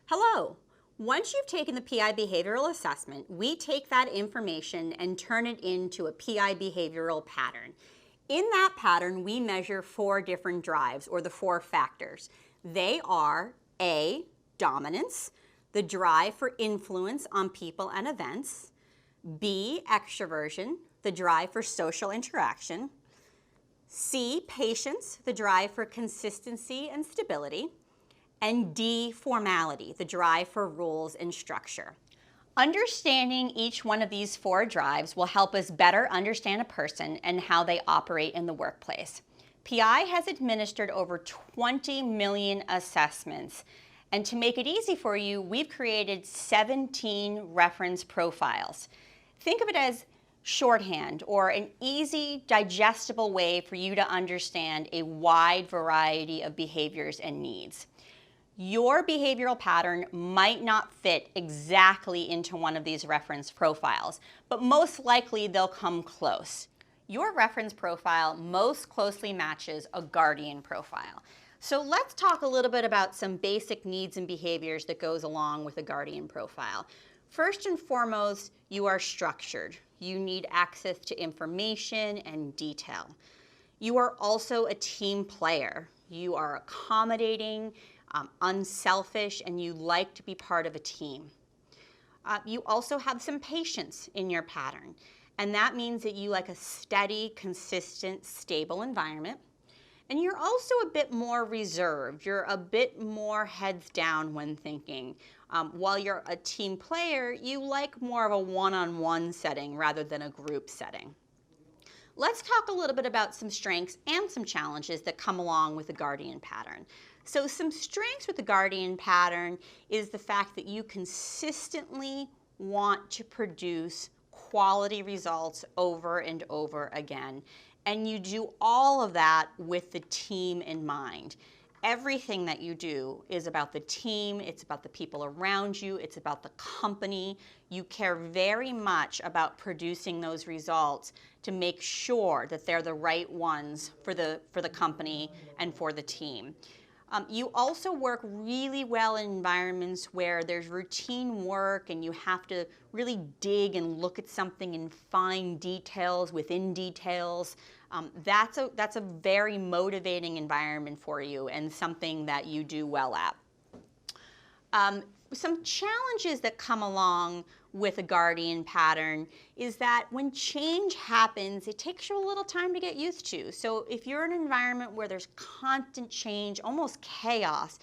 Hello. Once you've taken the PI behavioral assessment, we take that information and turn it into a PI behavioral pattern. In that pattern, we measure 4 different drives, or the 4 factors. They are A, dominance, the drive for influence on people and events; B, extroversion, the drive for social interaction; C, patience, the drive for consistency and stability; and D, formality, the drive for rules and structure. Understanding each one of these 4 drives will help us better understand a person and how they operate in the workplace. PI has administered over 20 million assessments, and to make it easy for you, we've created 17 reference profiles. Think of it as shorthand or an easy, digestible way for you to understand a wide variety of behaviors and needs. Your behavioral pattern might not fit exactly into one of these reference profiles, but most likely they'll come close. Your reference profile most closely matches a Guardián profile. So let's talk a little bit about some basic needs and behaviors that goes along with a Guardián profile. First and foremost, you are structured. You need access to information and detail. You are also a team player. You are accommodating, unselfish, and you like to be part of a team. You also have some patience in your pattern, and that means that you like a steady, consistent, stable environment. And you're also a bit more reserved. You're a bit more heads down when thinking. While you're a team player, you like more of a one-on-one setting rather than a group setting. Let's talk a little bit about some strengths and some challenges that come along with the Guardián pattern. So some strengths with the Guardián pattern is the fact that you consistently want to produce quality results over and over again. And you do all of that with the team in mind. Everything that you do is about the team, it's about the people around you, it's about the company. You care very much about producing those results to make sure that they're the right ones for the company and for the team. You also work really well in environments where there's routine work and you have to really dig and look at something and find details within details. That's a very motivating environment for you and something that you do well at. Some challenges that come along with a Guardián pattern is that when change happens, it takes you a little time to get used to. So if you're in an environment where there's constant change, almost chaos,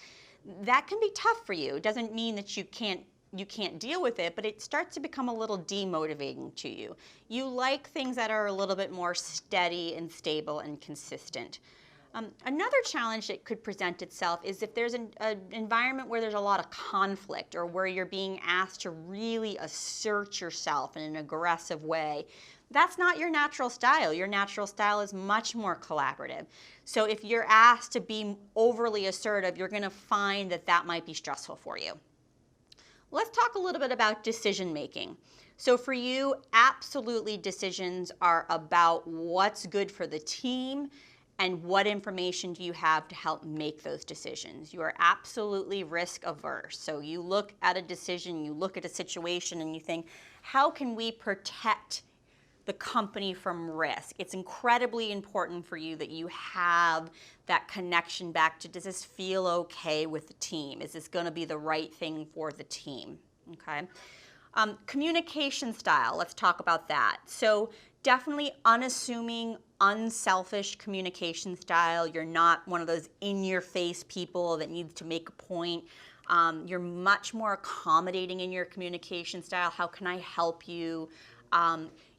that can be tough for you. It doesn't mean that you can't deal with it, but it starts to become a little demotivating to you. You like things that are a little bit more steady and stable and consistent. Another challenge that could present itself is if there's an environment where there's a lot of conflict or where you're being asked to really assert yourself in an aggressive way. That's not your natural style. Your natural style is much more collaborative. So if you're asked to be overly assertive, you're going to find that that might be stressful for you. Let's talk a little bit about decision making. So for you, absolutely decisions are about what's good for the team and what information do you have to help make those decisions. You are absolutely risk averse. So you look at a decision, you look at a situation and you think, how can we protect the company from risk? It's incredibly important for you that you have that connection back to, does this feel okay with the team? Is this going to be the right thing for the team? Okay. Communication style, let's talk about that. So definitely unassuming, unselfish communication style. You're not one of those in-your-face people that needs to make a point. You're much more accommodating in your communication style. How can I help you?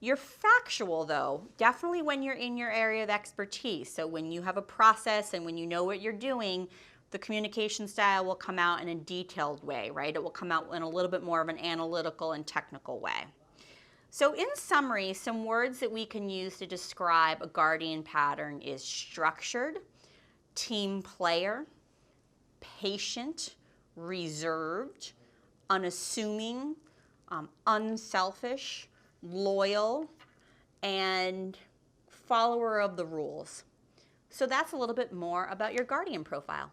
You're factual, though, definitely when you're in your area of expertise. So when you have a process and when you know what you're doing, the communication style will come out in a detailed way, right? It will come out in a little bit more of an analytical and technical way. So in summary, some words that we can use to describe a Guardián pattern is structured, team player, patient, reserved, unassuming, unselfish, loyal, and follower of the rules. So that's a little bit more about your Guardián profile.